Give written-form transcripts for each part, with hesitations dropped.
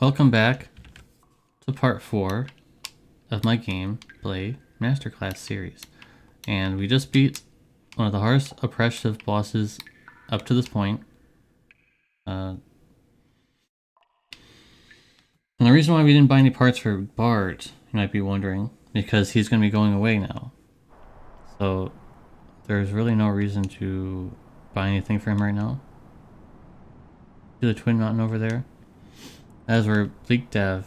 Welcome back to part 4 of my gameplay Masterclass series. And we just beat one of the hardest oppressive bosses up to this point. And the reason why we didn't buy any parts for Bart, you might be wondering, because he's going to be going away now. So there's really no reason to buy anything for him right now. See the Twin Mountain over there? That is where Bleakdav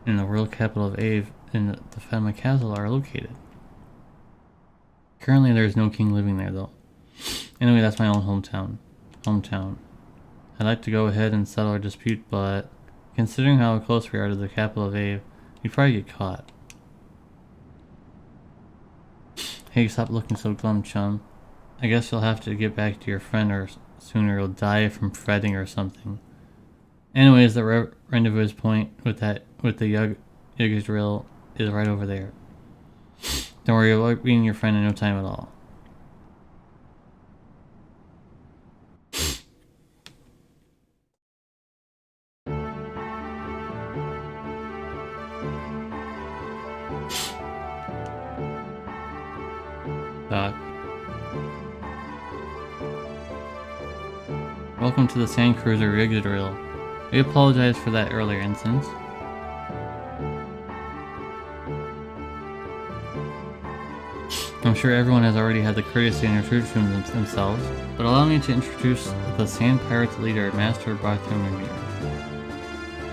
and the world capital of Ave and the Fatma Castle are located. Currently there is no king living there though. Anyway, that's my own hometown. I'd like to go ahead and settle our dispute, but considering how close we are to the capital of Ave, we'd probably get caught. Hey, stop looking so glum, chum. I guess you'll have to get back to your friend or sooner you'll die from fretting or something. Anyways, the rendezvous point with the Xenogears drill is right over there. Don't worry about being your friend in no time at all. Doc. Welcome to the Sand Cruiser Xenogears drill. We apologize for that earlier incident. I'm sure everyone has already had the courtesy to introduce themselves, but allow me to introduce the Sand Pirates leader, Master Bartholomew.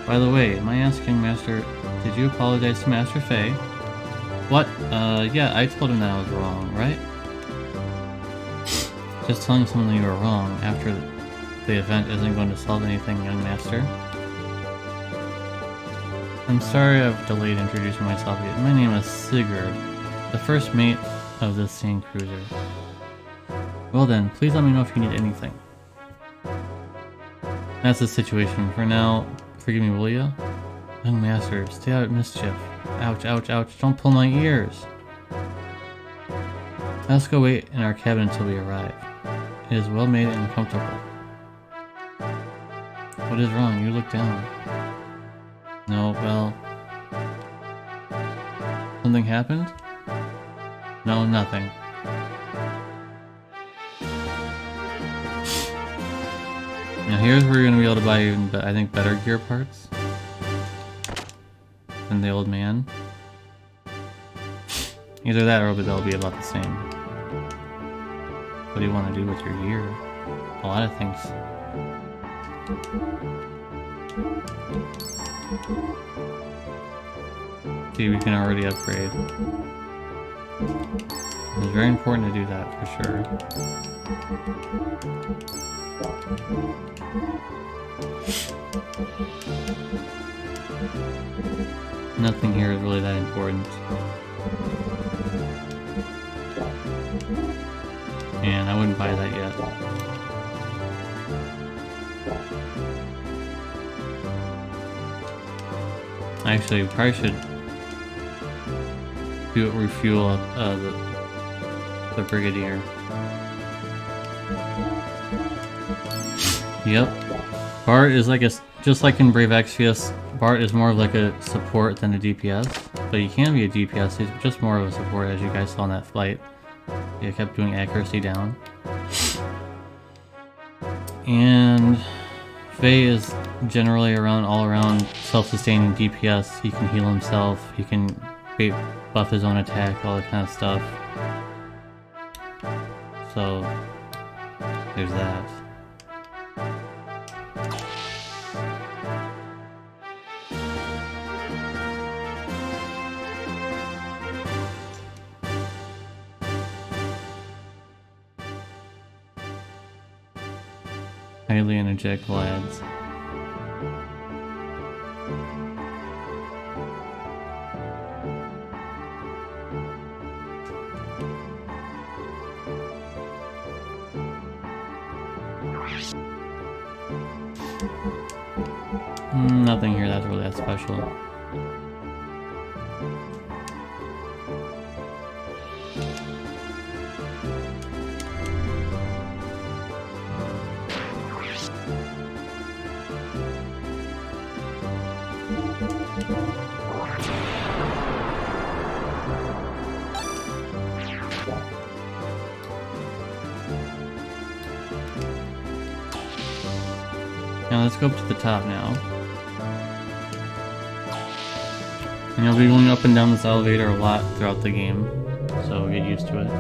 By the way, am I asking Master, did you apologize to Master Faye? What? Yeah, I told him that I was wrong, right? Just telling someone that you were wrong after the event isn't going to solve anything, young master. I'm sorry I've delayed introducing myself yet. My name is Sigurd, the first mate of this sand cruiser. Well then, please let me know if you need anything. That's the situation. For now, forgive me, will ya? Young master, stay out of mischief. Ouch, ouch, ouch, don't pull my ears. Let's go wait in our cabin until we arrive. It is well made and comfortable. What is wrong? You look down. No, well... Something happened? No, nothing. Now here's where you're going to be able to buy even, I think, better gear parts than the old man. Either that or they'll be about the same. What do you want to do with your gear? A lot of things. See, we can already upgrade. It's very important to do that for sure. Nothing here is really that important. And I wouldn't buy that yet. Actually, we probably should refuel up the Brigadier. Yep. Bart is like just like in Brave Exvius, Bart is more of like a support than a DPS. But he can be a DPS, he's just more of a support, as you guys saw in that fight. He kept doing accuracy down. And Faye is generally all around self-sustaining DPS. He can heal himself, he can buff his own attack, all that kind of stuff. So, there's that. Highly energetic lads. Nothing here that's really that special. Now let's go up to the top now. And you'll be going up and down this elevator a lot throughout the game, so get used to it.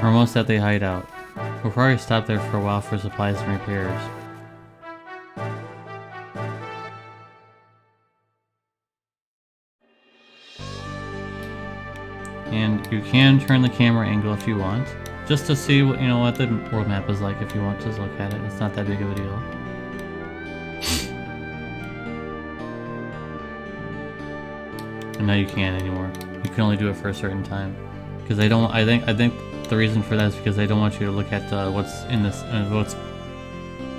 We're almost at the hideout. We'll probably stop there for a while for supplies and repairs. And you can turn the camera angle if you want, just to see what what the world map is like if you want to look at it. It's not that big of a deal. And now you can't anymore. You can only do it for a certain time. Because they don't. I think the reason for that is because they don't want you to look at what's in this, what's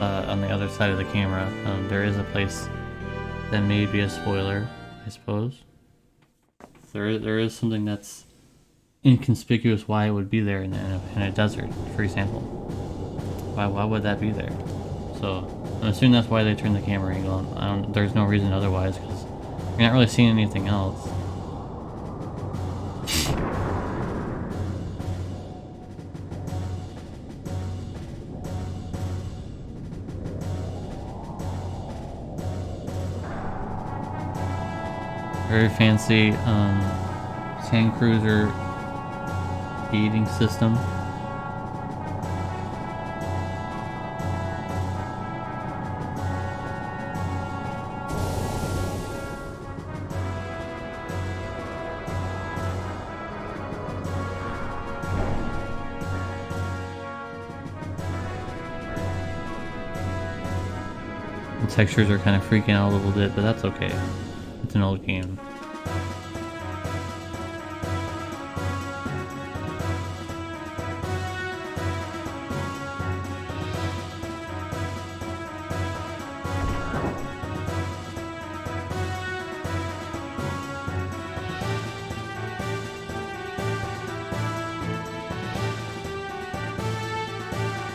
on the other side of the camera. There is a place that may be a spoiler, I suppose. There is something that's inconspicuous why it would be there in a desert, for example. Why would that be there? So I'm assuming that's why they turned the camera angle. There's no reason otherwise, because you're not really seeing anything else. Very fancy sand cruiser feeding system. The textures are kind of freaking out a little bit, but that's okay. It's an old game.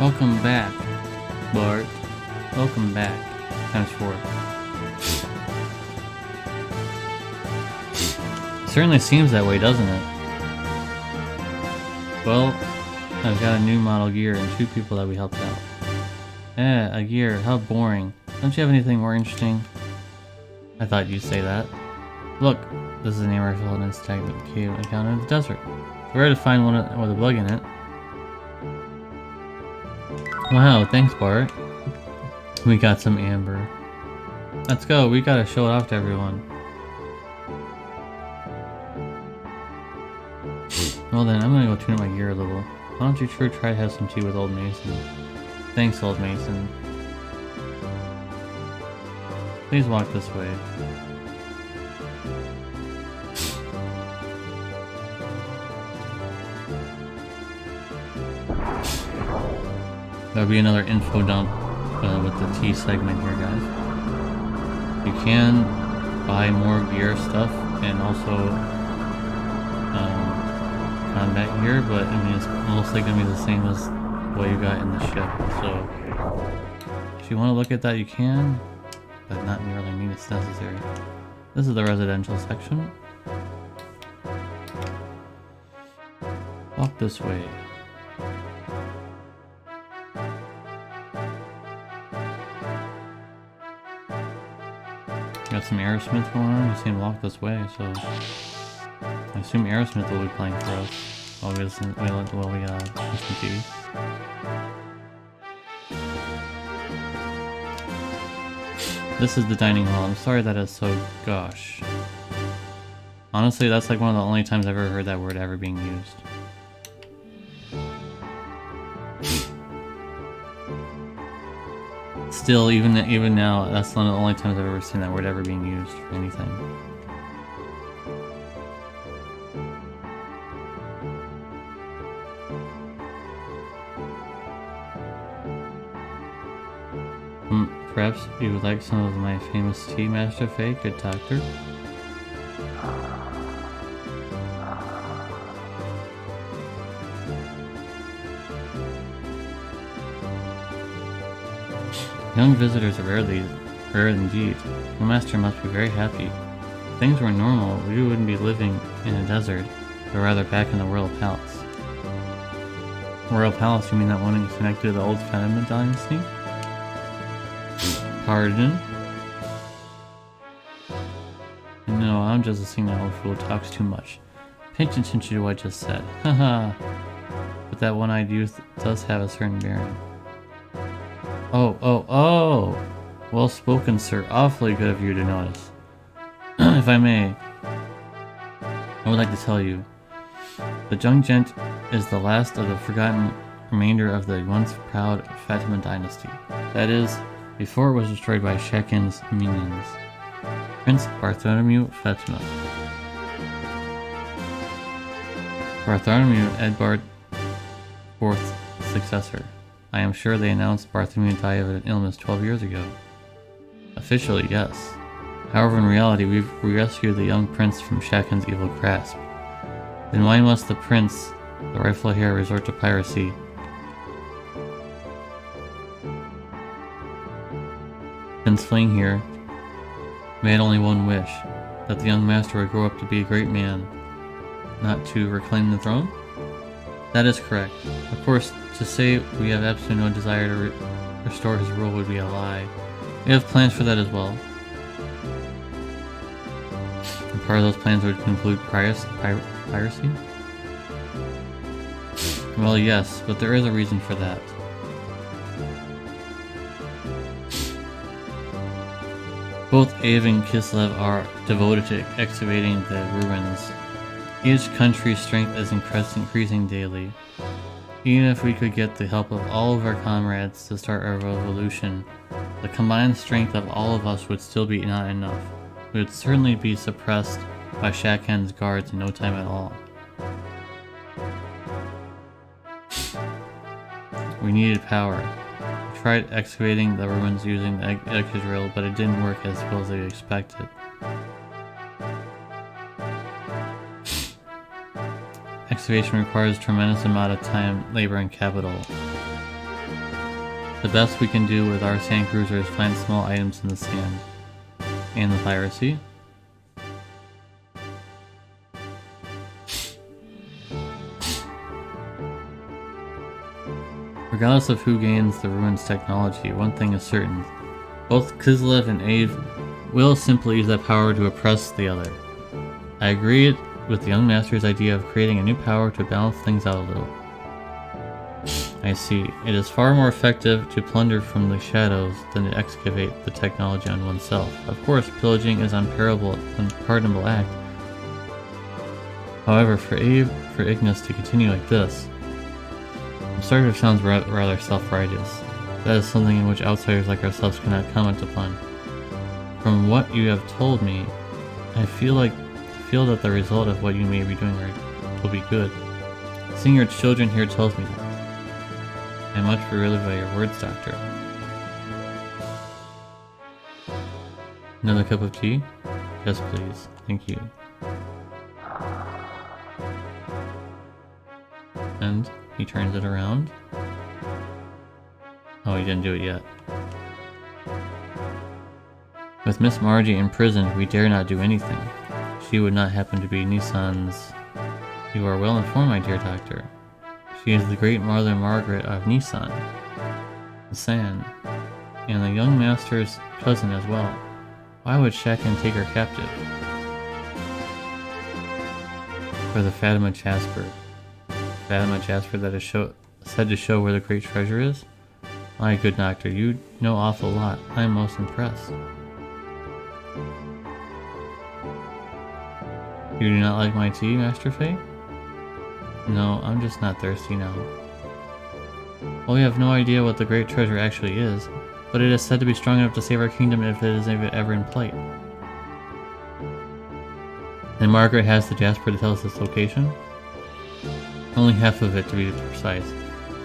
Welcome back, Bart. Welcome back. Times 4. Certainly seems that way, doesn't it? Well, I've got a new model gear and 2 people that we helped out. A gear, how boring. Don't you have anything more interesting? I thought you'd say that. Look, this is an error field and it's tagged with the cave account in the desert. It's rare to find one with a bug in it. Wow, thanks Bart. We got some amber. Let's go, we gotta show it off to everyone. Well then, I'm gonna go tune up my gear a little. Why don't you try to have some tea with Old Mason? Thanks, Old Mason. Please walk this way. There'll be another info dump with the tea segment here, guys. You can buy more gear stuff and also combat gear, but I mean it's mostly gonna be the same as what you got in the ship. So if you want to look at that, you can, but not really mean it's necessary. This is the residential section. Walk this way. Got some Aerosmith going on. You see him walk this way, so I assume Aerosmith will be playing for us while we listen to TV. This is the dining hall. I'm sorry that is so gosh. Honestly, that's like one of the only times I've ever heard that word ever being used. Still, even now, that's one of the only times I've ever seen that word ever being used for anything. Perhaps you would like some of my famous tea, Master Fei, good doctor? Young visitors are rare indeed. The master must be very happy. If things were normal, we wouldn't be living in a desert, but rather back in the Royal Palace. Royal Palace, you mean that one connected to the old Fatima dynasty? Pardon? No, I'm just a single old fool who talks too much. Pay attention to what I just said. Haha. But that one-eyed youth does have a certain bearing. Oh. Well spoken, sir. Awfully good of you to notice. If I may, I would like to tell you, the young gent is the last of the forgotten remainder of the once proud Fatima dynasty. That is, before it was destroyed by Shakin's minions. Prince Bartholomew Fatima. Bartholomew Edbard IV's successor. I am sure they announced Bartholomew died of an illness 12 years ago. Officially, yes. However, in reality, we rescued the young prince from Shakin's evil grasp. Then why must the prince, the rightful heir, resort to piracy? Since fleeing here, we had only one wish, that the young master would grow up to be a great man, not to reclaim the throne? That is correct. Of course, to say we have absolutely no desire to restore his rule would be a lie. We have plans for that as well. And part of those plans would include piracy? Well, yes, but there is a reason for that. Both Ave and Kislev are devoted to excavating the ruins. Each country's strength is increasing daily. Even if we could get the help of all of our comrades to start a revolution, the combined strength of all of us would still be not enough. We would certainly be suppressed by Shakan's guards in no time at all. We needed power. We tried excavating the ruins using the Ekka drill, but it didn't work as well as they expected. Excavation requires a tremendous amount of time, labor, and capital. The best we can do with our sand cruiser is find small items in the sand. And the piracy. Regardless of who gains the ruins technology, one thing is certain. Both Kislev and Ave will simply use that power to oppress the other. I agreed with the young master's idea of creating a new power to balance things out a little. I see. It is far more effective to plunder from the shadows than to excavate the technology on oneself. Of course, pillaging is an unpardonable act. However, for Ignis to continue like this, I'm sorry if it sounds rather self-righteous. That is something in which outsiders like ourselves cannot comment upon. From what you have told me, I feel that the result of what you may be doing will be good. Seeing your children here tells me that. I am much relieved by your words, Doctor. Another cup of tea? Yes, please. Thank you. And he turns it around. Oh, he didn't do it yet. With Miss Margie imprisoned, we dare not do anything. She would not happen to be Nissan's... You are well informed, my dear doctor. She is the great Mother Margaret of Nissan, the San, and the young master's cousin as well. Why would Shakin take her captive? For the Fatima Jasper. Fatima Jasper that is said to show where the great treasure is? My good doctor, you know awful lot. I am most impressed. You do not like my tea, Master Fei? No, I'm just not thirsty now. Well, we have no idea what the great treasure actually is, but it is said to be strong enough to save our kingdom if it is ever in plight. And Margaret has the Jasper to tell us its location? Only half of it, to be precise.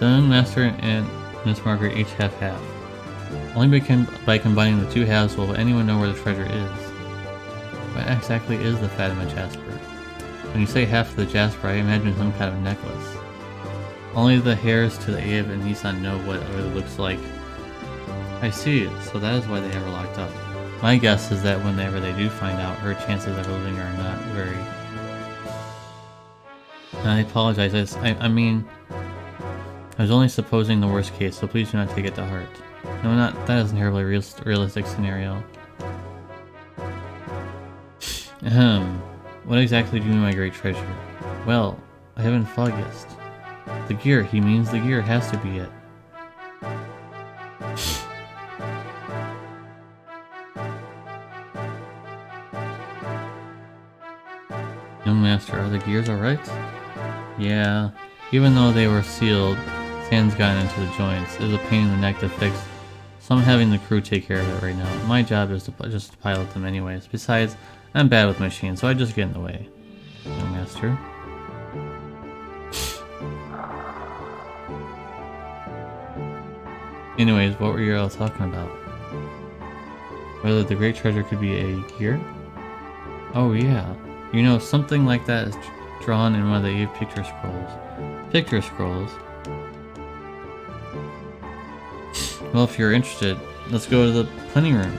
The young master and Miss Margaret each have half. Only by combining the two halves will anyone know where the treasure is. What exactly is the Fatima Jasper? When you say half of the Jasper, I imagine some kind of necklace. Only the heirs to the Eve and Nissan know what it really looks like. I see, so that is why they have her locked up. My guess is that whenever they do find out, her chances of living are not very... And I apologize, I mean... I was only supposing the worst case, so please do not take it to heart. No, that is a terribly realistic scenario. Ahem. What exactly do you mean my great treasure? Well, I haven't focused. The gear, he means the gear has to be it. Young master, are the gears alright? Yeah, even though they were sealed, sand's gotten into the joints. It was a pain in the neck to fix, so I'm having the crew take care of it right now. My job is to just pilot them anyways. Besides, I'm bad with machines, so I just get in the way. Young master. Anyways, what were you all talking about? Whether the great treasure could be a gear? Oh yeah. You know, something like that is drawn in one of the Eve picture scrolls. Picture scrolls? Well, if you're interested, let's go to the plenty room.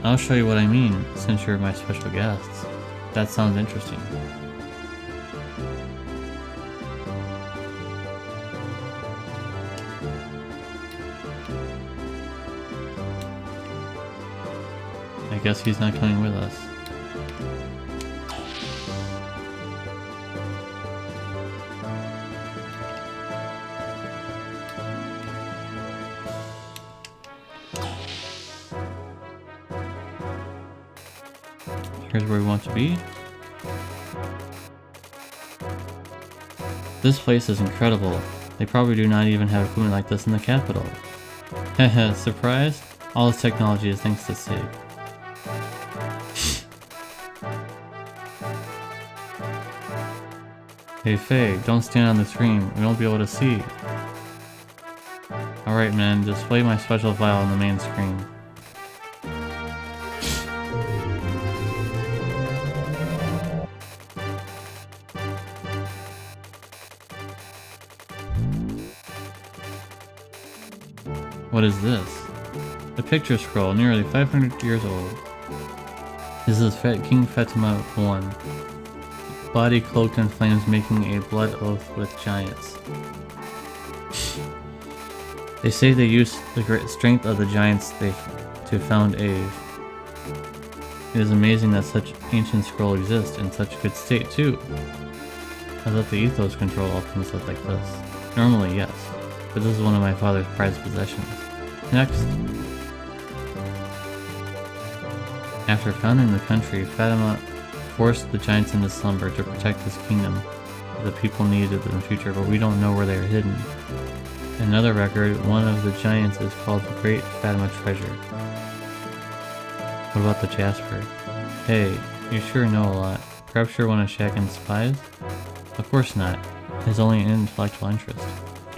I'll show you what I mean, since you're my special guests. That sounds interesting. I guess he's not coming with us. Here's where we want to be. This place is incredible. They probably do not even have equipment like this in the capital. Haha, surprised? All this technology is thanks to Sig. Hey Faye, don't stand on the screen. We won't be able to see. Alright man, display my special file on the main screen. What is this? A picture scroll, nearly 500 years old. This is King Fatima I. Body cloaked in flames, making a blood oath with giants. They say they used the great strength of the giants to found Eve. It is amazing that such ancient scroll exists in such good state too. I thought the ethos control all things look like this. Normally, yes, but this is one of my father's prized possessions. Next. After founding the country, Fatima forced the giants into slumber to protect his kingdom that the people needed in the future, but we don't know where they are hidden. In another record, one of the giants is called the Great Fatima Treasure. What about the Jasper? Hey, you sure know a lot. Perhaps you're one of Shakin's spies? Of course not. It is only an intellectual interest.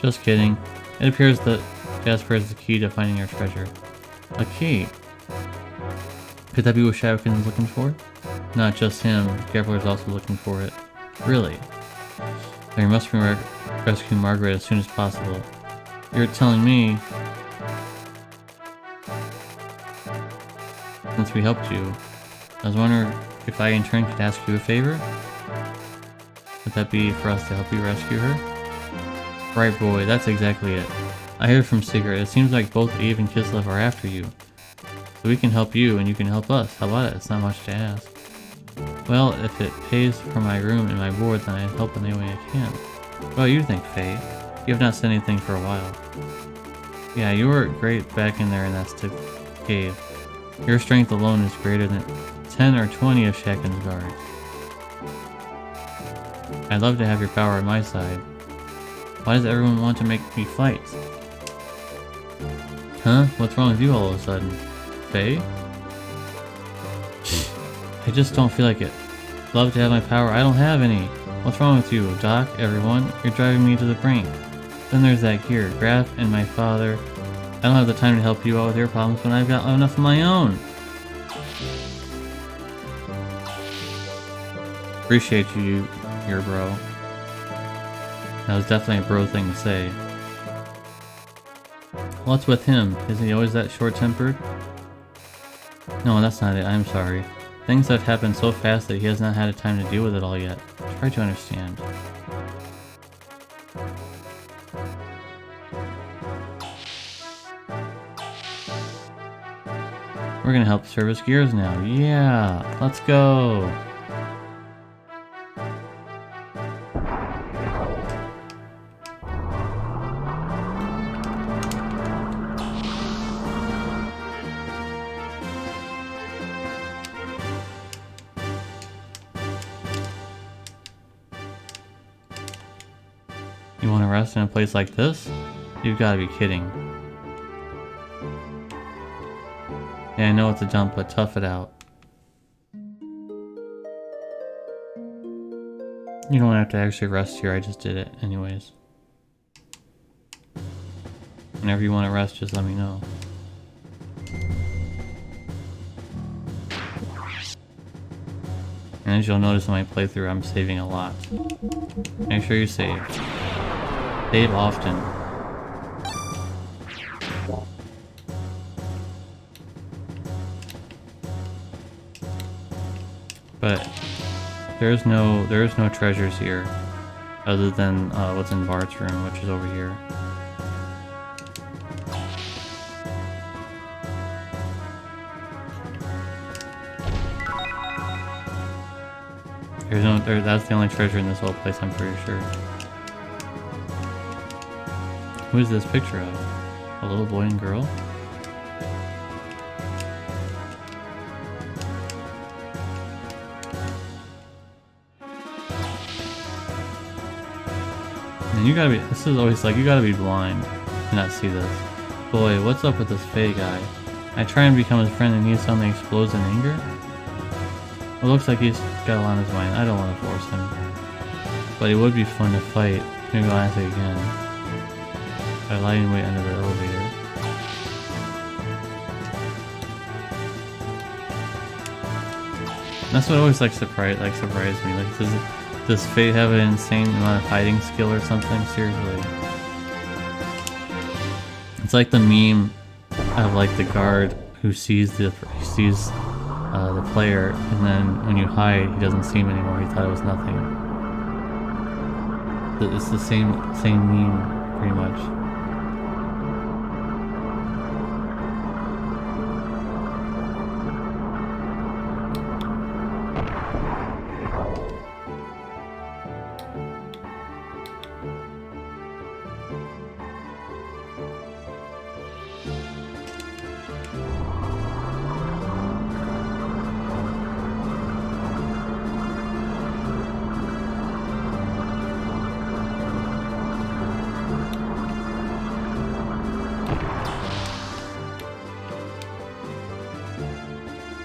Just kidding. It appears that Jasper is the key to finding your treasure. A key? Could that be what Shakin is looking for? Not just him, Gabler is also looking for it. Really? Then you must be rescue Margaret as soon as possible. You're telling me... Since we helped you, I was wondering if I in turn could ask you a favor? Would that be for us to help you rescue her? Right boy, that's exactly it. I heard from Sigurd, it seems like both Eve and Kislev are after you. So we can help you and you can help us. How about it? It's not much to ask. Well, if it pays for my room and my board, then I'd help in any way I can. What do you think, Faye? You have not said anything for a while. Yeah, you were great back in there in that stiff cave. Your strength alone is greater than 10 or 20 of Shakin's guards. I'd love to have your power on my side. Why does everyone want to make me fight? Huh? What's wrong with you all of a sudden? Faye? I just don't feel like it. Love to have my power. I don't have any. What's wrong with you, Doc, everyone? You're driving me to the brink. Then there's that gear. Graf and my father I don't have the time to help you out with your problems when I've got enough of my own. Appreciate you, your bro. That was definitely a bro thing to say. What's with him? Isn't he always that short-tempered? No, that's not it. I'm sorry. Things have happened so fast that he has not had time to deal with it all yet. Try to understand. We're gonna help service gears now. Yeah, let's go. You want to rest in a place like this? You've got to be kidding. Yeah, I know it's a jump, but tough it out. You don't have to actually rest here, I just did it anyways. Whenever you want to rest, just let me know. And as you'll notice in my playthrough, I'm saving a lot. Make sure you save. Save often. But there's no treasures here, other than what's in Bart's room, which is over here. That's the only treasure in this whole place, I'm pretty sure. Who is this picture of? A little boy and girl? And you gotta be, this is always like, you gotta be blind to not see this. Boy, what's up with this Faye guy? I try and become his friend and he suddenly explodes in anger? Well, it looks like he's got a lot on his mind. I don't want to force him. But it would be fun to fight. Maybe I'll ask it again. By lying in wait under the elevator. That's what always surprised me. Like, does Faye have an insane amount of hiding skill or something? Seriously. It's like the meme of like the guard who sees the player, and then when you hide, he doesn't see him anymore. He thought it was nothing. It's the same meme, pretty much.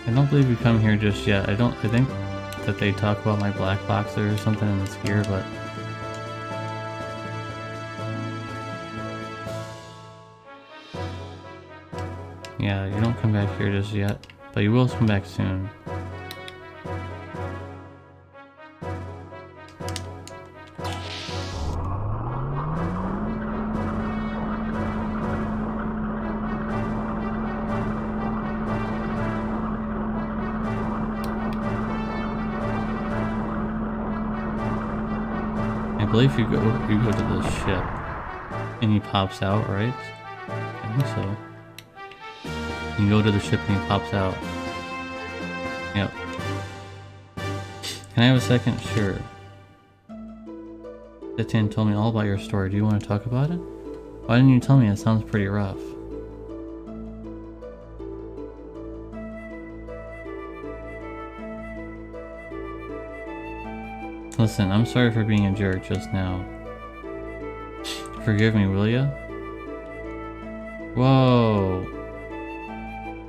I don't believe you come here just yet. I think that they talk about my black boxer or something in this gear, but yeah, you don't come back here just yet, but you will come back soon. I believe you go to the ship and he pops out, right? I think so. You go to the ship and he pops out. Yep. Can I have a second? Sure. Etienne told me all about your story. Do you want to talk about it? Why didn't you tell me? It sounds pretty rough. Listen, I'm sorry for being a jerk just now. Forgive me, will ya? Whoa.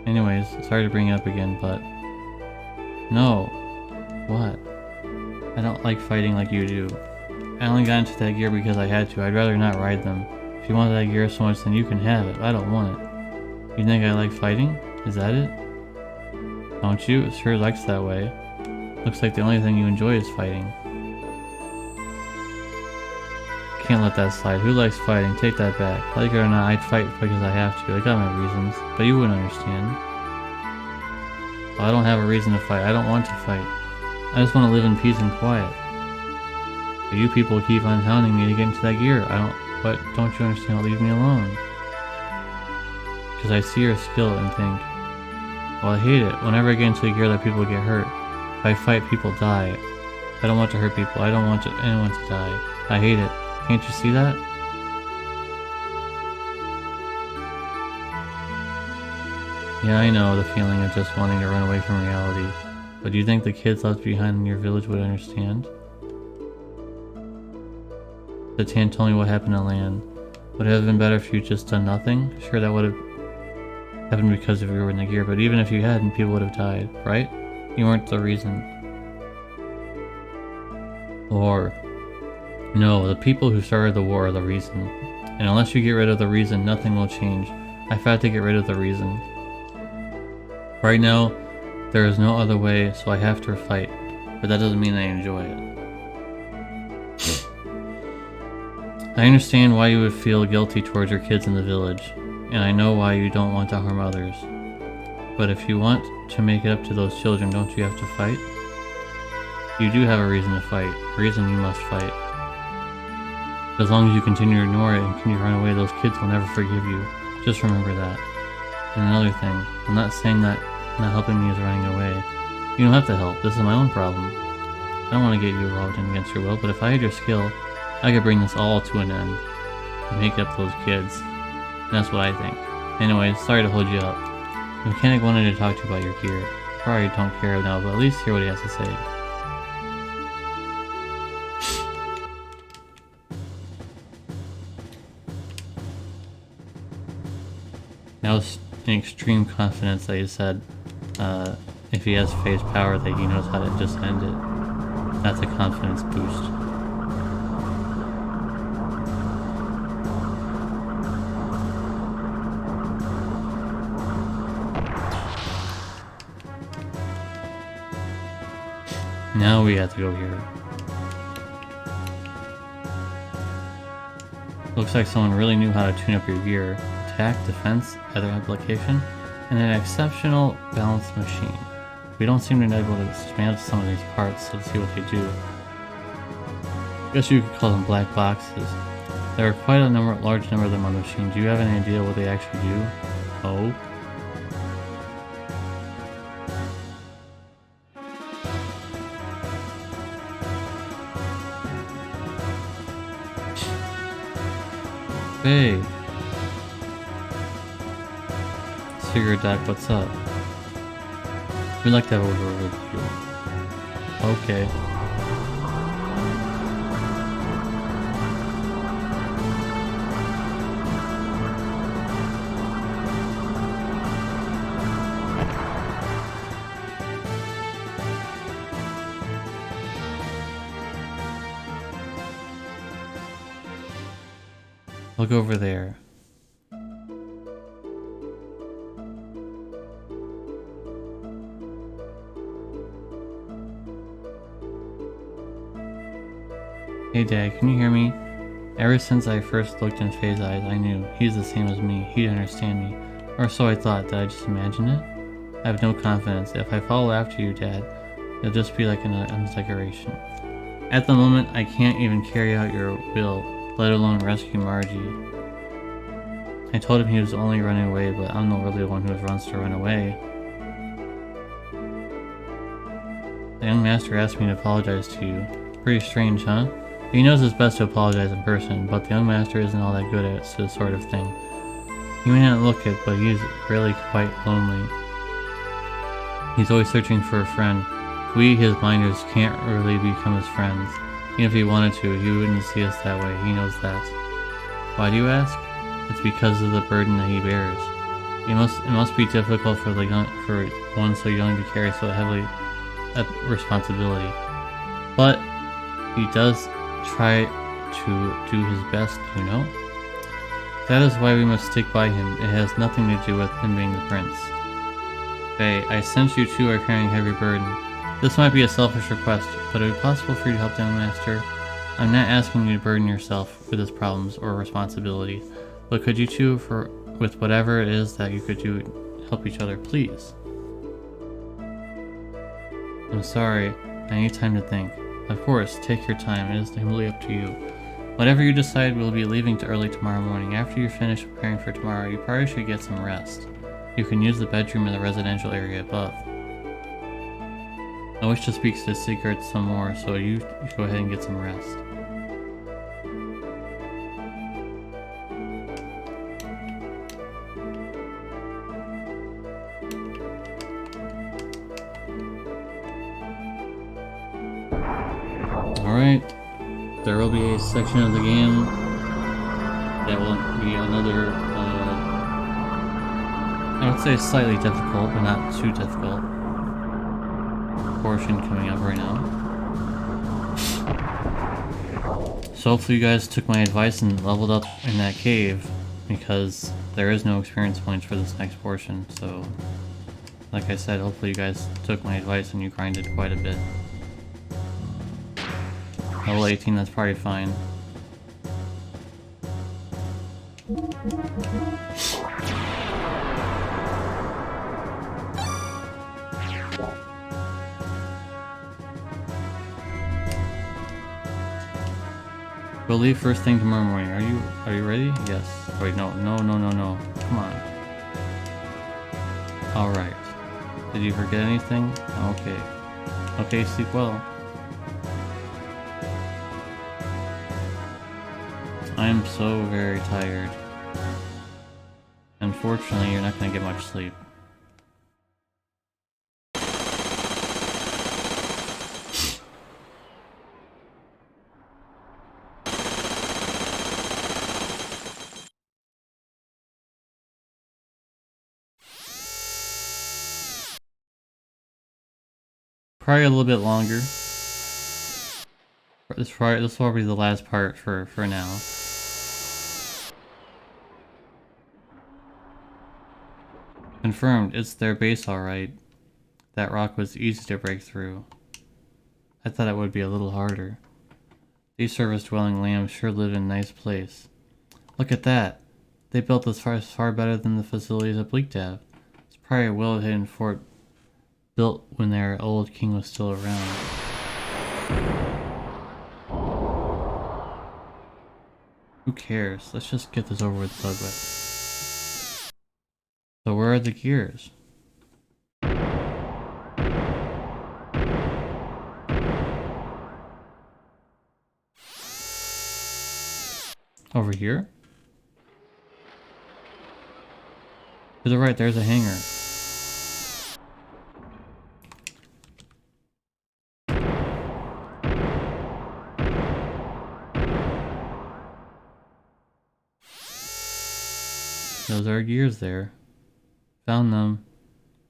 Anyways, sorry to bring it up again, but... No. What? I don't like fighting like you do. I only got into that gear because I had to. I'd rather not ride them. If If you want that gear so much, then you can have it. I don't want it. You think I like fighting? Is that it? Don't you? It sure likes that way. Looks like the only thing you enjoy is fighting. Can't let that slide. Who likes fighting? Take that back. Like it or not, I'd fight because I have to. I got my reasons, but you wouldn't understand. Well, I don't have a reason to fight. I don't want to fight. I just want to live in peace and quiet. But you people keep on hounding me to get into that gear. But don't you understand? Leave me alone. Because I see your skill and think, well, I hate it. Whenever I get into a gear that people get hurt. If I fight, people die. I don't want to hurt people. I don't want anyone to die. I hate it. Can't you see that? Yeah, I know the feeling of just wanting to run away from reality. But do you think the kids left behind in your village would understand? The Tan told me what happened to Lan. Would it have been better if you just done nothing? Sure, that would have happened because if you were in the gear, but even if you hadn't, people would have died, right? You weren't the reason. Or, no, the people who started the war are the reason. And unless you get rid of the reason, nothing will change. I've had to get rid of the reason. Right now, there is no other way, so I have to fight. But that doesn't mean I enjoy it. I understand why you would feel guilty towards your kids in the village, and I know why you don't want to harm others. But if you want to make it up to those children, don't you have to fight? You do have a reason to fight, a reason you must fight. As long as you continue to ignore it and continue to run away, those kids will never forgive you. Just remember that. And another thing, I'm not saying that not helping me is running away. You don't have to help, this is my own problem. I don't want to get you involved in against your will, but if I had your skill, I could bring this all to an end. And make up those kids. And that's what I think. Anyways, sorry to hold you up. The mechanic wanted to talk to you about your gear. Probably don't care now, but at least hear what he has to say. That was an extreme confidence that he said if he has phase power that he knows how to just end it. That's a confidence boost. Now we have to go here. Looks like someone really knew how to tune up your gear. Attack, defense, other application, and an exceptional balanced machine. We don't seem to be able to smash some of these parts, so let's see what they do. I guess you could call them black boxes. There are quite a large number of them on the machine. Do you have any idea what they actually do? Oh. Hey. Cigarette Doc, what's up? We'd like to have a word with you. Okay. Look over there. Hey Dad, can you hear me? Ever since I first looked in Faye's eyes, I knew he's the same as me. He'd understand me. Or so I thought. Did I just imagine it? I have no confidence. If I follow after you, Dad, it'll just be like an decoration. At the moment, I can't even carry out your will, let alone rescue Margie. I told him he was only running away, but I'm not really the one who runs to run away. The young master asked me to apologize to you. Pretty strange, huh? He knows it's best to apologize in person, but the young master isn't all that good at this sort of thing. He may not look it, but he's really quite lonely. He's always searching for a friend. We, his minders, can't really become his friends. Even if he wanted to, he wouldn't see us that way. He knows that. Why do you ask? It's because of the burden that he bears. It must be difficult for one so young to carry so heavily a responsibility. But he does try to do his best, you know? That is why we must stick by him. It has nothing to do with him being the prince. Faye, I sense you two are carrying a heavy burden. This might be a selfish request, but it would be possible for you to help them, Master. I'm not asking you to burden yourself with his problems or responsibility, but could you two, with whatever it is that you could do, help each other, please? I'm sorry, I need time to think. Of course, take your time, it is completely up to you. Whatever you decide, we'll be leaving early tomorrow morning. After you finish preparing for tomorrow, you probably should get some rest. You can use the bedroom in the residential area above. I wish to speak to the secrets some more, so you go ahead and get some rest. Alright, there will be a section of the game that will be another, I would say slightly difficult, but not too difficult, portion coming up right now. So hopefully you guys took my advice and leveled up in that cave, because there is no experience points for this next portion, so like I said, hopefully you guys took my advice and you grinded quite a bit. Level 18, that's probably fine. We'll leave first thing tomorrow morning. Are you ready? Yes. Wait, no. Come on. Alright. Did you forget anything? Okay. Okay, sleep well. I am so very tired. Unfortunately, you're not going to get much sleep. Probably a little bit longer. This will be the last part for now. Confirmed, it's their base alright. That rock was easy to break through. I thought it would be a little harder. These service-dwelling lambs sure live in a nice place. Look at that! They built this far better than the facilities at Bleakdav. It's probably a well-hidden fort built when their old king was still around. Who cares? Let's just get this over with, done with. So where are the gears? Over here? To the right, there's a hangar. Those are gears there. Found them.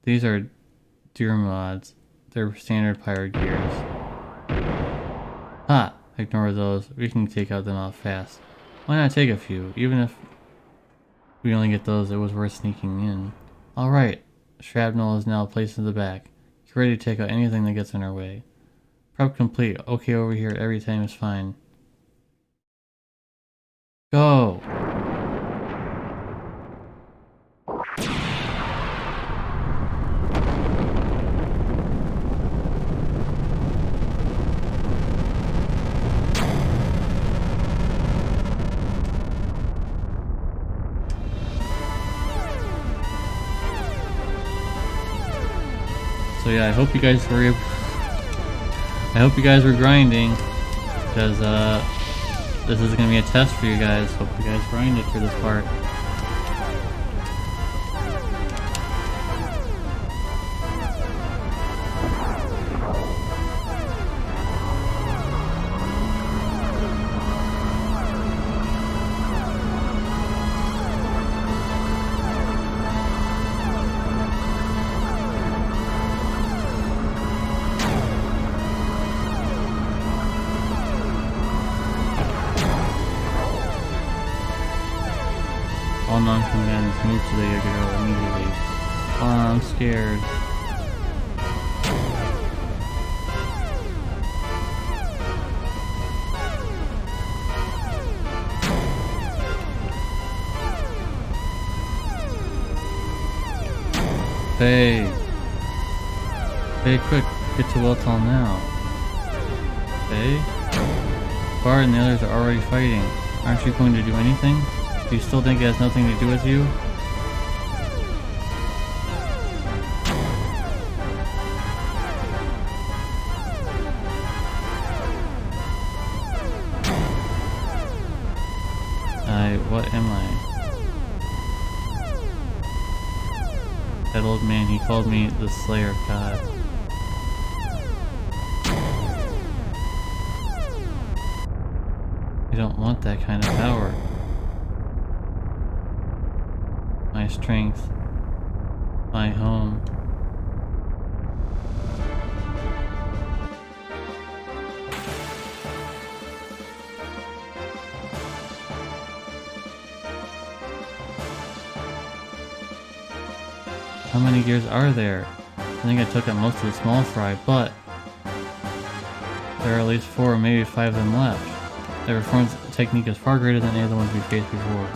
These are deer mods. They're standard pirate gears. Ha! Ignore those. We can take out them out fast. Why not take a few? Even if we only get those, it was worth sneaking in. Alright. Shrapnel is now placed in the back. Get ready to take out anything that gets in our way. Prep complete. Okay over here. Every time is fine. Go! So yeah, I hope you guys were grinding, because this is gonna be a test for you guys. Hope you guys grinded for this part. All non-combatants move to the Yagero immediately. Oh, I'm scared. Hey! Hey, quick! Get to Weltall now. Hey? Bard and the others are already fighting. Aren't you going to do anything? Do you still think it has nothing to do with you? What am I? That old man, he called me the Slayer of God. I don't want that kind of power. My strength. My home. How many gears are there? I think I took out most of the small fry, but there are at least 4 or maybe 5 of them left. Their performance technique is far greater than any of the ones we faced before.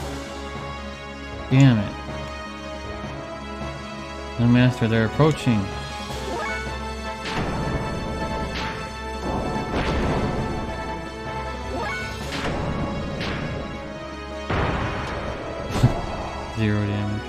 Damn it. No master, they're approaching. Zero damage.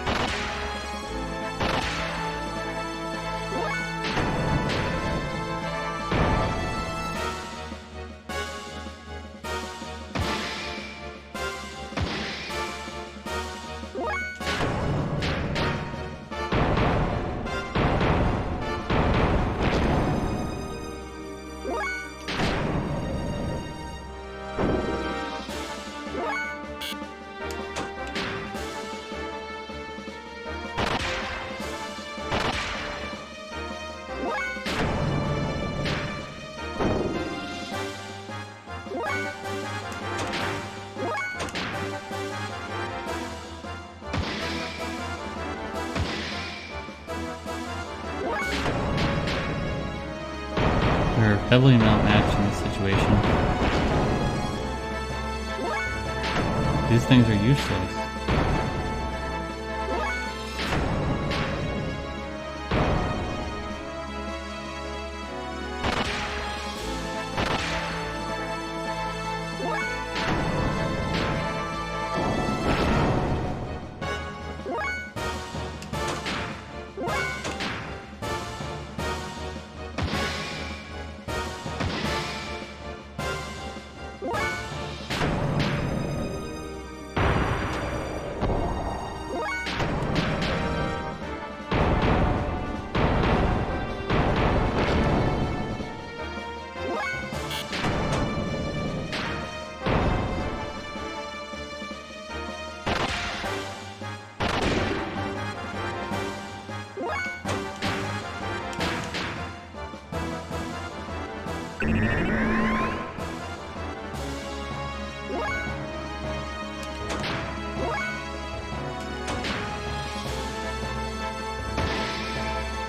We're heavily outmatched in this situation. These things are useless.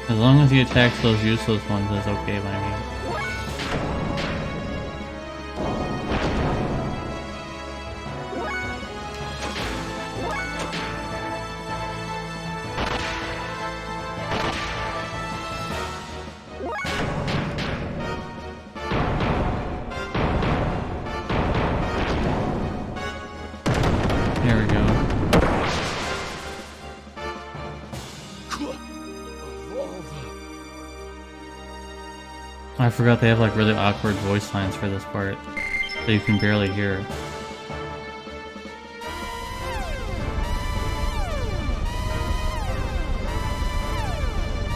As long as he attacks those useless ones, that's okay by me. There we go. I forgot they have like really awkward voice lines for this part that you can barely hear.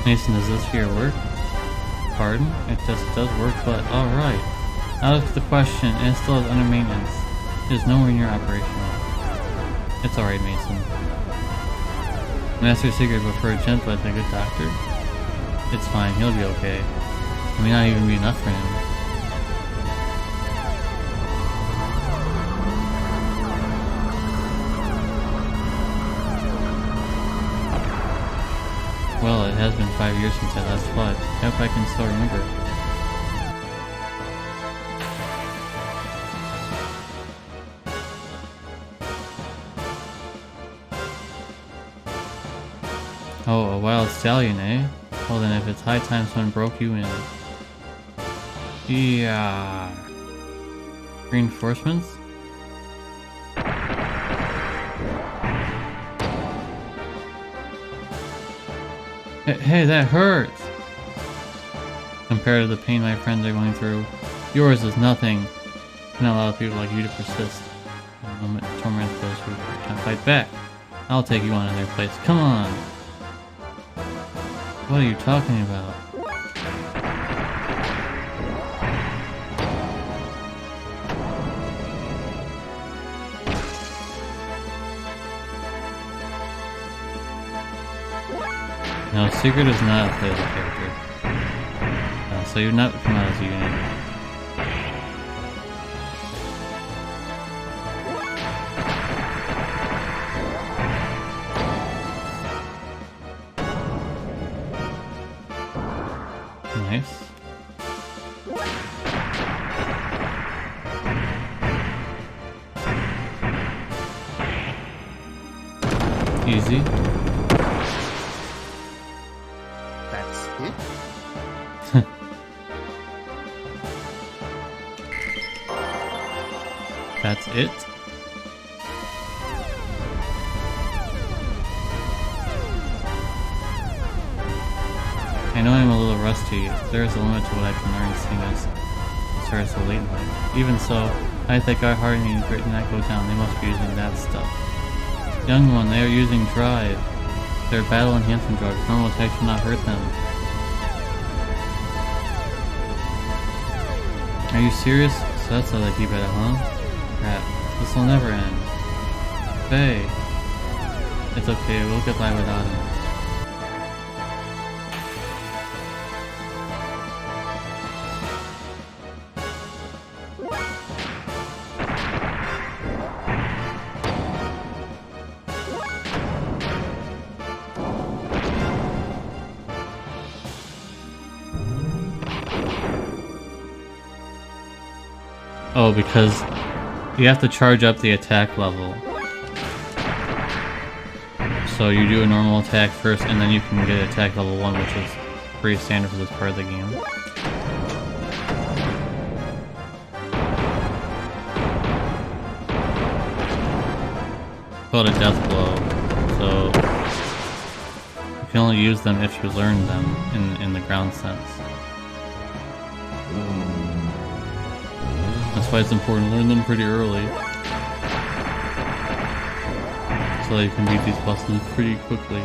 Mason, does this sphere work? Pardon? It just does work, but alright. Out of the question, and it still is under maintenance. It is nowhere near operational. It's alright, Mason. Master Secret, but for a gent, but a good doctor? It's fine, he'll be okay. It may not even be enough for him. has been 5 years since I last fought. I hope I can still remember. Oh, a wild stallion, eh? Well then, if it's high time someone broke you in. Yeah. Reinforcements? Hey, that hurts! Compared to the pain my friends are going through, yours is nothing. Not a lot of people like you to persist. Torment those who can't fight back. I'll take you on in their place. Come on! What are you talking about? No, Secret is not a playable character. So you're not come out as a unit. Nice. Easy. That's it? That's it? I know I'm a little rusty. There is a limit to what I can learn seeing as it starts so late in life. Even so, I think our hardening and grit did not go down. They must be using that stuff. Young one, they are using drive. They're battle enhancement drugs. Normal attacks will not hurt them. Are you serious? So that's how they keep at it, huh? Crap. This will never end. Faye. It's okay, we'll get by without him. Oh, because you have to charge up the attack level. So you do a normal attack first, and then you can get attack level 1, which is pretty standard for this part of the game. It's called a death blow. So you can only use them if you learn them in the ground sense. That's why it's important to learn them pretty early. So that you can beat these bosses pretty quickly.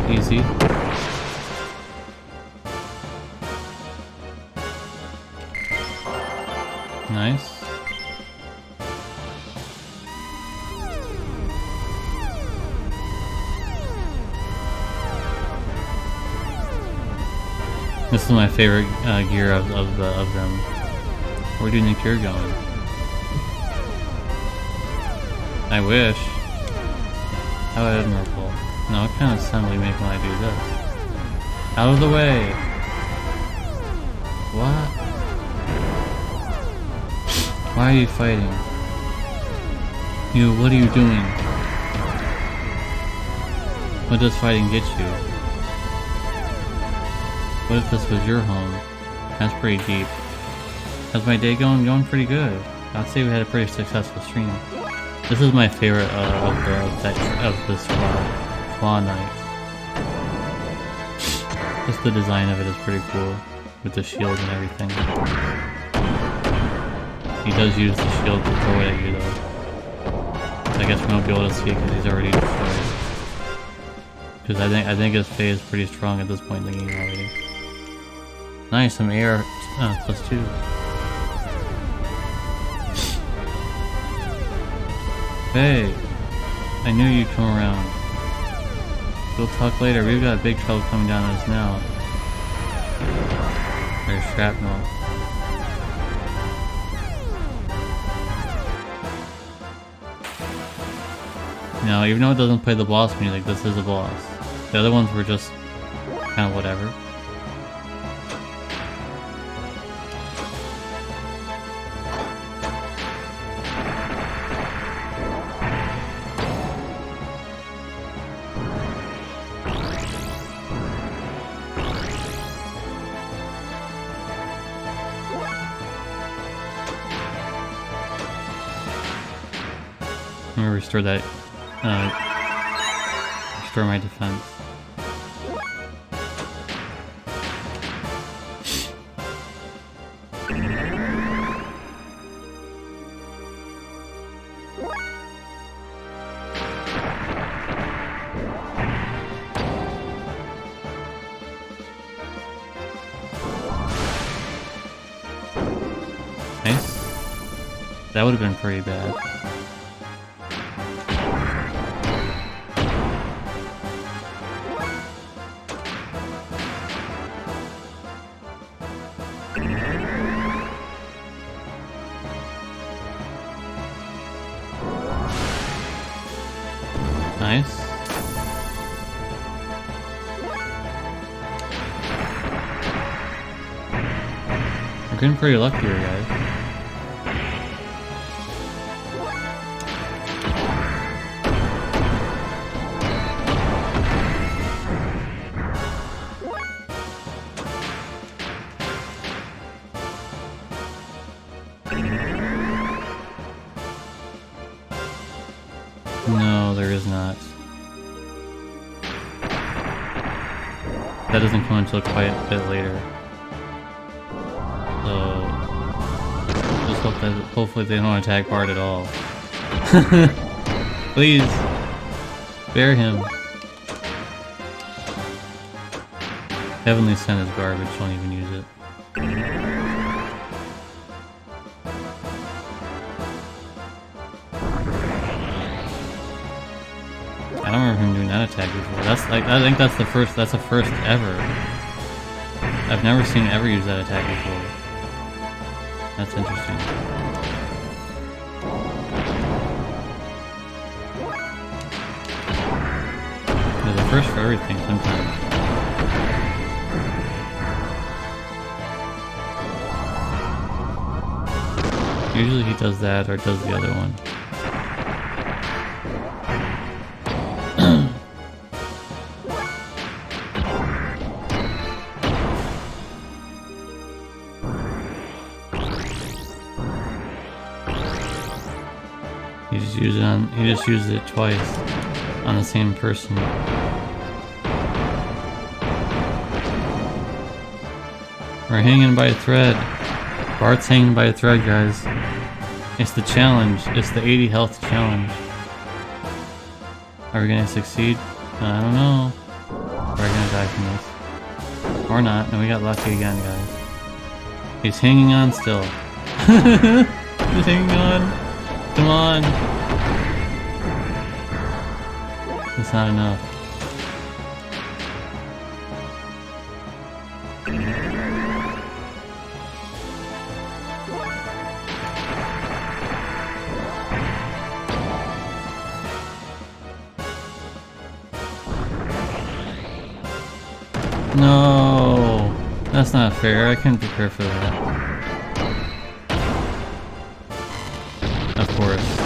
Easy. Nice. This is my favorite gear of them. Where do you think you're going? I wish. How admirable. Now what kind of sound will you make when I do this? Out of the way! What? Why are you fighting? What are you doing? What does fighting get you? What if this was your home? That's pretty deep. How's my day going? Going pretty good. I'd say we had a pretty successful stream. This is my favorite of this claw knight. Just the design of it is pretty cool, with the shield and everything. He does use the shield to throw it at you though. I guess we won't be able to see it because he's already destroyed. Because I think his Faye is pretty strong at this point in the game already. Nice, some AR +2. Hey, I knew you'd come around. We'll talk later. We've got big trouble coming down on us now. There's shrapnel. Now, even though it doesn't play the boss music, this is a boss. The other ones were just kind of whatever. I'm gonna restore that, restore my defense. Nice. That would have been pretty bad. Nice. We're getting pretty lucky here, guys. No, there is not. That doesn't come until quite a bit later. So, just hope that hopefully they don't attack Bart at all. Please, spare him. Heavenly Scent is garbage. Don't even use it. I don't remember him doing that attack before. That's like, I think that's the first. That's a first ever. I've never seen him ever use that attack before. That's interesting. There's a first for everything sometimes. Usually he does that or does the other one. He just uses it twice on the same person. We're hanging by a thread. Bart's hanging by a thread, guys. It's the challenge. It's the 80 health challenge. Are we gonna succeed? I don't know. We're gonna die from this. Or not. No, we got lucky again, guys. He's hanging on still. He's hanging on. Come on. It's not enough. No, that's not fair. I couldn't prepare for that. Of course.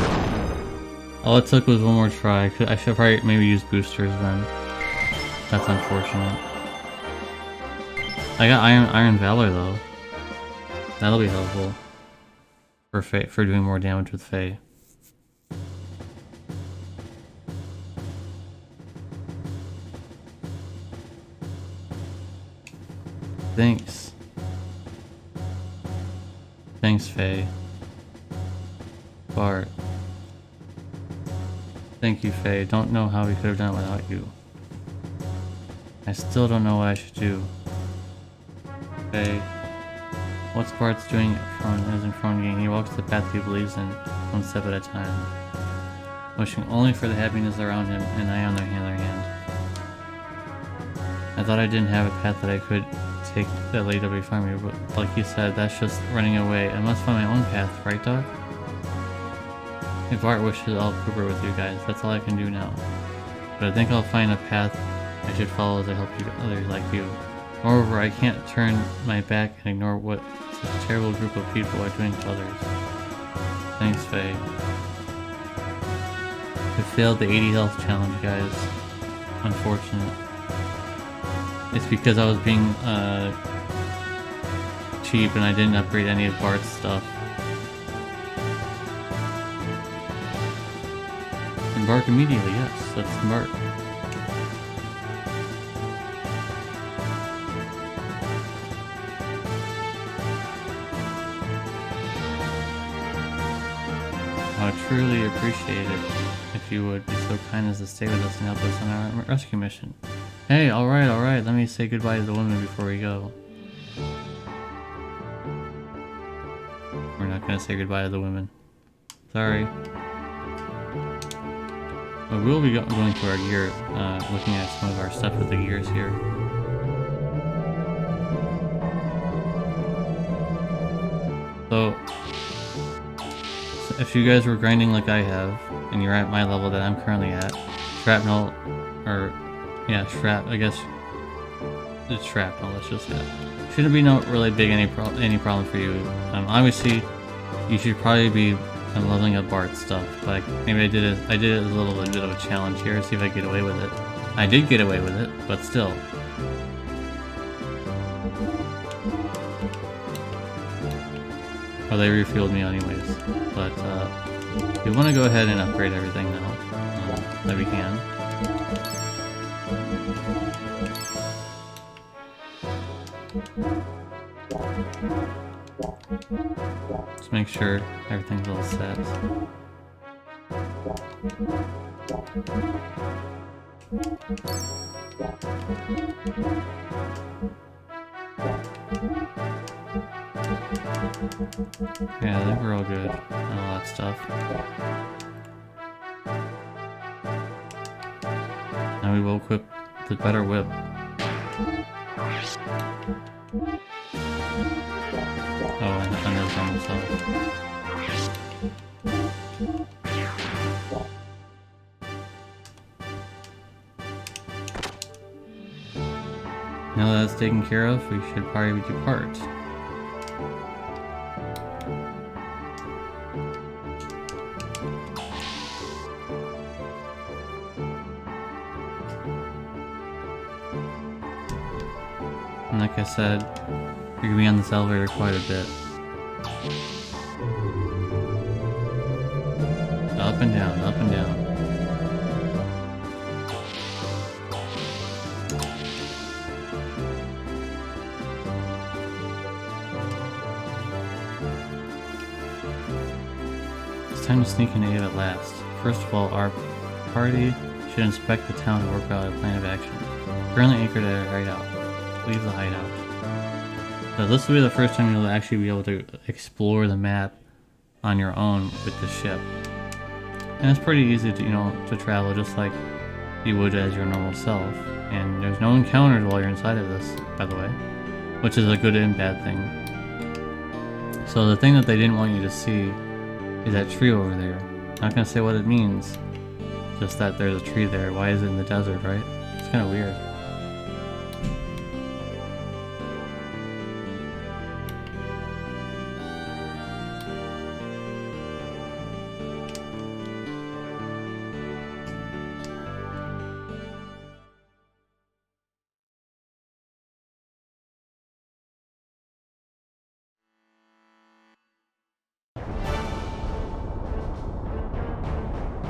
All it took was one more try. I should probably maybe use boosters then. That's unfortunate. I got Iron Valor though. That'll be helpful for doing more damage with Faye. Thanks. Thanks, Faye. Bart. Thank you, Faye. Don't know how we could have done it without you. I still don't know what I should do. Faye. What's Bart's doing isn't front He walks the path he believes in, one step at a time. Wishing only for the happiness around him, and I on the other hand. I thought I didn't have a path that I could take that late W from you, but like you said, that's just running away. I must find my own path, right, Doc? If Bart wishes, I'll Cooper with you guys. That's all I can do now. But I think I'll find a path I should follow as I help you others like you. Moreover, I can't turn my back and ignore what such a terrible group of people are doing to others. Thanks, Faye. I failed the 80 health challenge, guys. Unfortunate. It's because I was being cheap and I didn't upgrade any of Bart's stuff. Embark immediately, yes, let's embark. I would truly appreciate it if you would be so kind as to stay with us and help us on our rescue mission. Hey, alright, let me say goodbye to the women before we go. We're not gonna say goodbye to the women. Sorry. But we'll be going through our gear, looking at some of our stuff with the gears here. So, if you guys were grinding like I have, and you're at my level that I'm currently at, shrapnel, or, yeah, I guess, it's shrapnel, let's just say. Shouldn't be no really big any problem for you. Obviously, you should probably be leveling up Bart's stuff, but maybe I did it as a little bit of a challenge here, see if I get away with it. I did get away with it, but still. Well, they refueled me anyways, but we want to go ahead and upgrade everything now, that we can. Just make sure everything's all set. Yeah, I think we're all good and all that stuff. Now we will equip the better whip. Oh, and there's normal stuff. Now that that's taken care of, we should probably depart. And like I said, you're gonna be on this elevator quite a bit. Up and down, up and down. It's time to sneak into it at last. First of all, our party should inspect the town and work out a plan of action. Currently anchored at a hideout. Leave the hideout. So this will be the first time you'll actually be able to explore the map on your own with the ship. And it's pretty easy to, to travel just like you would as your normal self. And there's no encounters while you're inside of this, by the way, which is a good and bad thing. So the thing that they didn't want you to see is that tree over there. Not gonna say what it means, just that there's a tree there. Why is it in the desert, right? It's kind of weird.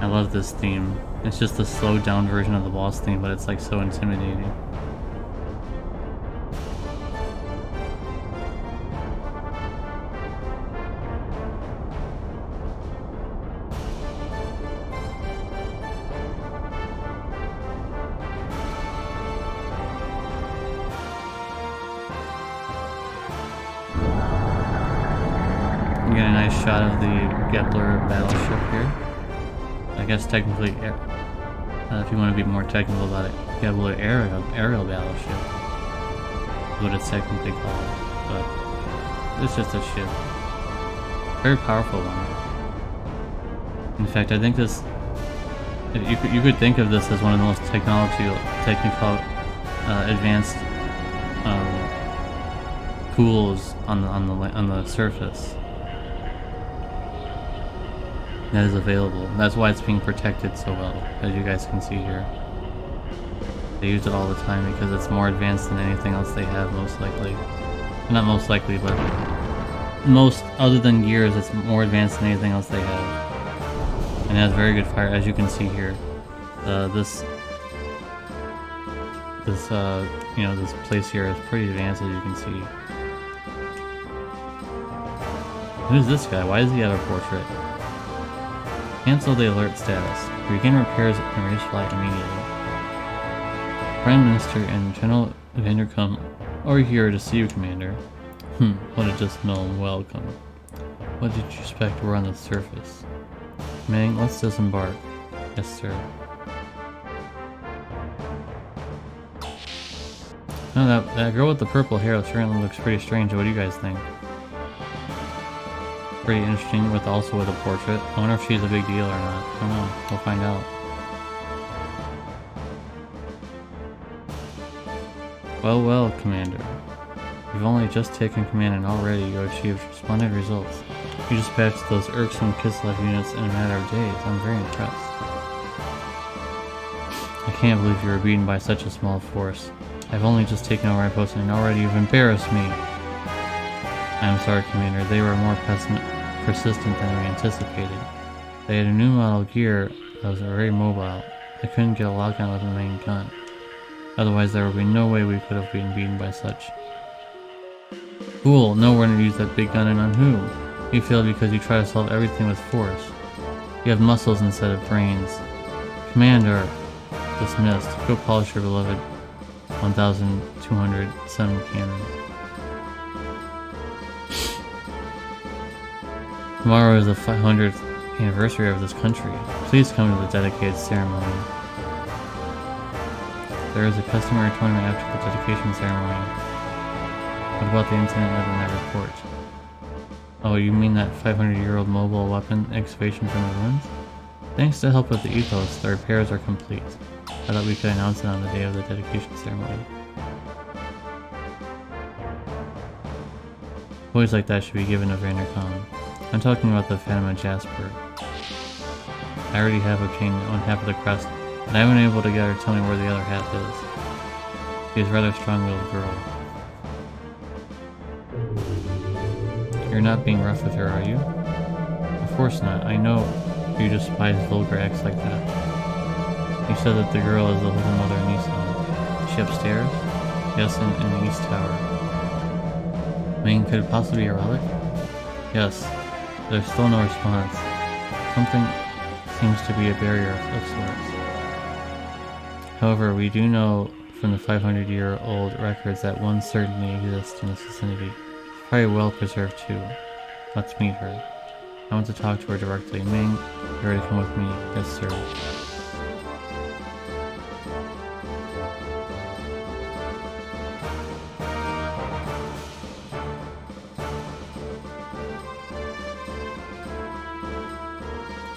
I love this theme. It's just a slowed down version of the boss theme, but it's like so intimidating. You get a nice shot of the Kepler battleship here. I guess technically, if you want to be more technical about it, Kepler aerial battleship. what it's technically called, but it's just a ship. Very powerful one. In fact, I think this, you could think of this as one of the most technical advanced pools on the surface that is available. That's why it's being protected so well, as you guys can see here. They use it all the time because it's more advanced than anything else they have, most likely. Not most likely, but most, other than Gears, it's more advanced than anything else they have. And it has very good fire, as you can see here. This place here is pretty advanced, as you can see. Who's this guy? Why does he have a portrait? Cancel the alert status. Begin repairs and raise flight immediately. Prime Minister and General Vandercum are here to see you, Commander. What a just known welcome. What did you expect we're on the surface? Mang, let's disembark. Yes, sir. No, that girl with the purple hair certainly looks pretty strange. What do you guys think? Pretty interesting, also with a portrait. I wonder if she's a big deal or not. I don't know. We'll find out. Well, Commander. You've only just taken command and already you achieved splendid results. You dispatched those irksome Kislev units in a matter of days. I'm very impressed. I can't believe you were beaten by such a small force. I've only just taken over my post and already you've embarrassed me. I'm sorry, Commander. They were more persistent than we anticipated. They had a new model gear that was very mobile. I couldn't get a lock on with the main gun. Otherwise, there would be no way we could have been beaten by such. Fool, no one would use that big gun, and on who? You failed because you try to solve everything with force. You have muscles instead of brains. Commander, dismissed. Go polish your beloved 1207 cannon. Tomorrow is the 500th anniversary of this country. Please come to the dedicated ceremony. There is a customary tournament after the dedication ceremony. What about the incident of the night report? Oh, you mean that 500-year-old mobile weapon excavation from the ruins? Thanks to help with the ethos, the repairs are complete. I thought we could announce it on the day of the dedication ceremony. Boys like that should be given a Vandercom. I'm talking about the Fatima Jasper. I already have obtained one half of the crest, but I haven't been able to get her to tell me where the other half is. She is a rather strong-willed girl. You're not being rough with her, are you? Of course not. I know you despise vulgar acts like that. You said that the girl is the little mother of Nissan. Is she upstairs? Yes, in the East Tower. I mean, could it possibly be a relic? Yes. There's still no response. Something seems to be a barrier of sorts. However, we do know from the 500-year-old records that one certainly exists in this vicinity. Probably well preserved too. Let's meet her. I want to talk to her directly. Ming, you're ready to come with me? Yes, sir.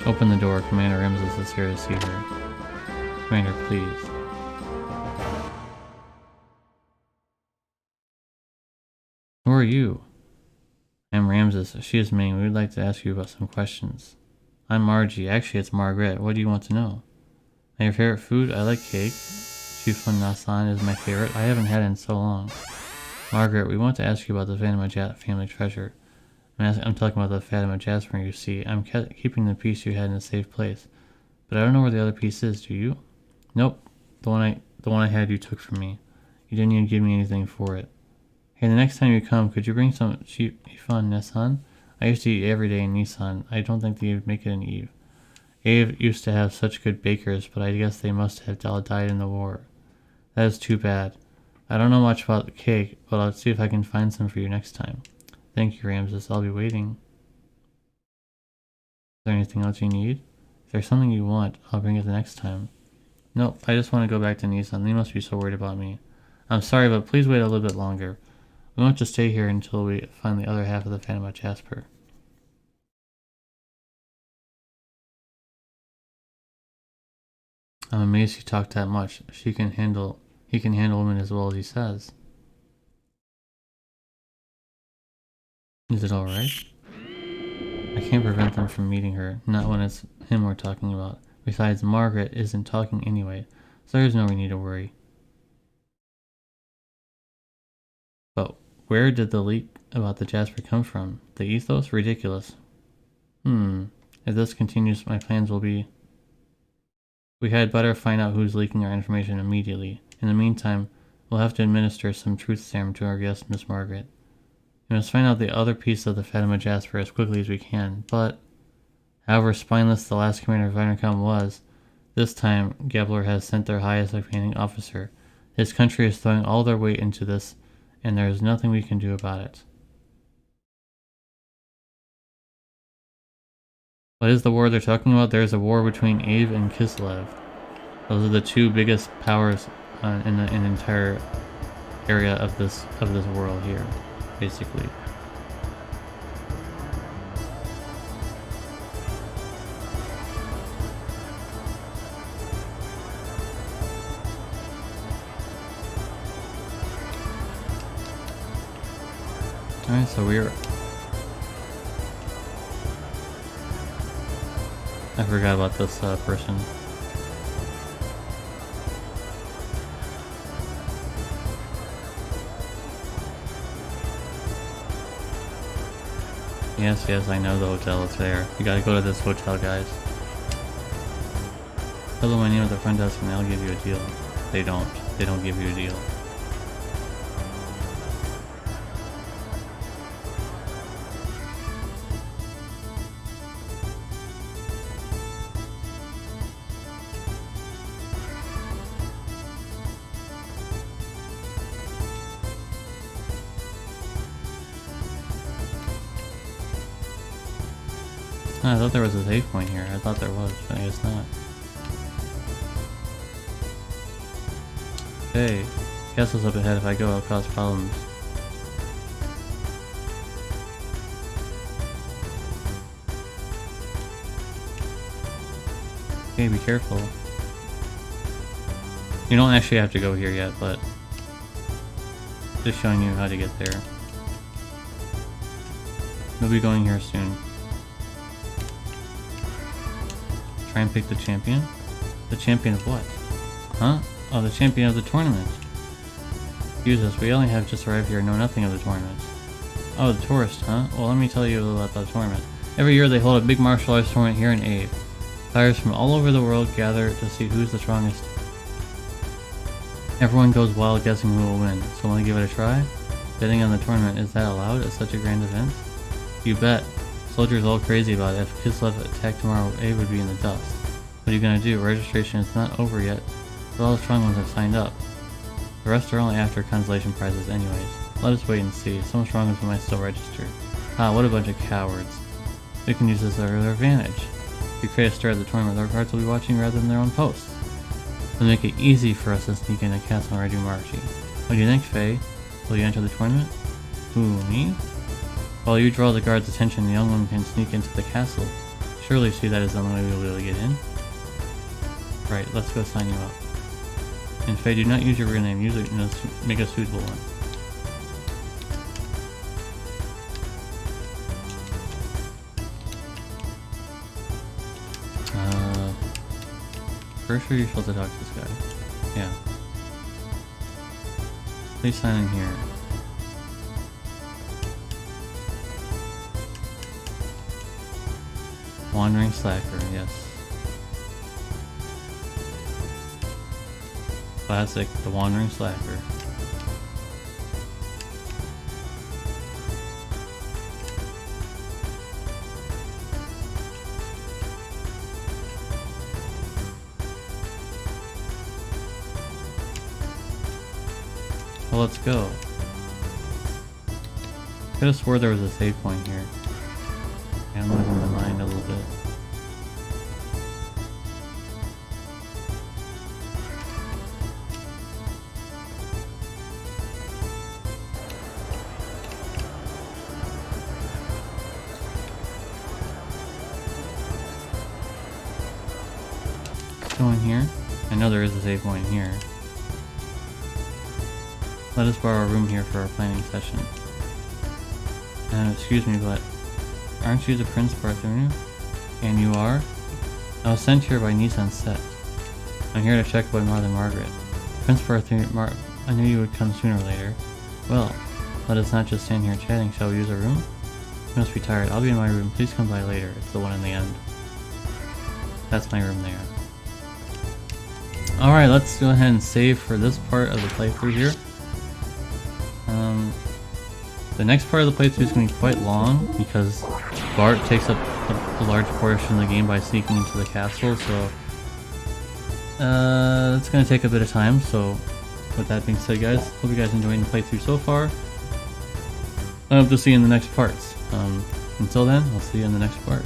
Open the door. Commander Ramses is here to see her. Commander, please. Who are you? I'm Ramses. She is Ming. We would like to ask you about some questions. I'm Margie. Actually, it's Margaret. What do you want to know? Your favorite food? I like cake. Chifon Nasan is my favorite. I haven't had it in so long. Margaret, we want to ask you about the Fatima family treasure. I'm talking about the Fatima Jasper, you see. I'm keeping the piece you had in a safe place. But I don't know where the other piece is, do you? Nope. The one I had you took from me. You didn't even give me anything for it. Hey, the next time you come, could you bring some Chifon Nasan? I used to eat every day in Nissan. I don't think they'd make it in Eve. Eve used to have such good bakers, but I guess they must have all died in the war. That is too bad. I don't know much about the cake, but I'll see if I can find some for you next time. Thank you, Ramses. I'll be waiting. Is there anything else you need? If there's something you want, I'll bring it the next time. Nope, I just want to go back to Nissan. They must be so worried about me. I'm sorry, but please wait a little bit longer. We want to stay here until we find the other half of the Phantom Jasper. I'm amazed he talked that much. He can handle women as well as he says. Is it alright? I can't prevent them from meeting her, not when it's him we're talking about. Besides, Margaret isn't talking anyway, so there's no need to worry. But where did the leak about the Jasper come from? The ethos? Ridiculous. If this continues, my plans will be... We had better find out who's leaking our information immediately. In the meantime, we'll have to administer some truth serum to our guest, Miss Margaret. We must find out the other piece of the Fatima Jasper as quickly as we can, but... However spineless the last commander of Vinercom was, this time Gabler has sent their highest commanding officer. His country is throwing all their weight into this, and there is nothing we can do about it. What is the war they're talking about? There's a war between Ave and Kislev. Those are the two biggest powers in the entire area of this world here, basically. Alright, so I forgot about this person. Yes, I know the hotel is there. You gotta go to this hotel, guys. Tell them my name at the front desk and they'll give you a deal. They don't give you a deal. I thought there was a save point here. I thought there was, but I guess not. Okay, castle's up ahead. If I go, I'll cause problems. Okay, be careful. You don't actually have to go here yet, but just showing you how to get there. We'll be going here soon. Try and pick the champion? The champion of what? Huh? Oh, the champion of the tournament. Excuse us, we only have just arrived here and know nothing of the tournament. Oh, the tourist, huh? Well, let me tell you a little about the tournament. Every year they hold a big martial arts tournament here in Ave. Players from all over the world gather to see who's the strongest. Everyone goes wild guessing who will win, so want to give it a try? Betting on the tournament, is that allowed at such a grand event? You bet. Soldiers all crazy about it. If Kislev attacked tomorrow, Ave would be in the dust. What are you gonna do? Registration is not over yet, but all the strong ones have signed up. The rest are only after consolation prizes anyways. Let us wait and see. Some strong ones might still register. Ah, what a bunch of cowards. We can use this to our advantage. If we create a stir at the tournament, our guards will be watching rather than their own posts. It'll make it easy for us to sneak in the castle and ready marching. What do you think, Faye? Will you enter the tournament? Who, me? While you draw the guard's attention, the young one can sneak into the castle. Surely see that is the only way we'll be able to get in? Right, let's go sign you up. And Faye, do not use your real name. Use it, make a suitable one. Pretty sure you're supposed to talk to this guy. Yeah. Please sign in here. Wandering Slacker, yes. Classic, the Wandering Slacker. Well, let's go. Could have swore there was a save point here. Yeah, I'm losing my mind a little bit. go in here. I know there is a save point here. Let us borrow a room here for our planning session. And excuse me, but aren't you the Prince Bartholomew? And you are? I was sent here by Nissan Set. I'm here to check about Mother Margaret. Prince Bartholomew, I knew you would come sooner or later. Well, let us not just stand here chatting. Shall we use a room? You must be tired. I'll be in my room. Please come by later. It's the one in the end. That's my room there. Alright, let's go ahead and save for this part of the playthrough here. The next part of the playthrough is going to be quite long because Bart takes up a large portion of the game by sneaking into the castle, so it's going to take a bit of time. So with that being said, guys, hope you guys enjoying the playthrough so far. I hope to see you in the next parts. Until then, I'll see you in the next part.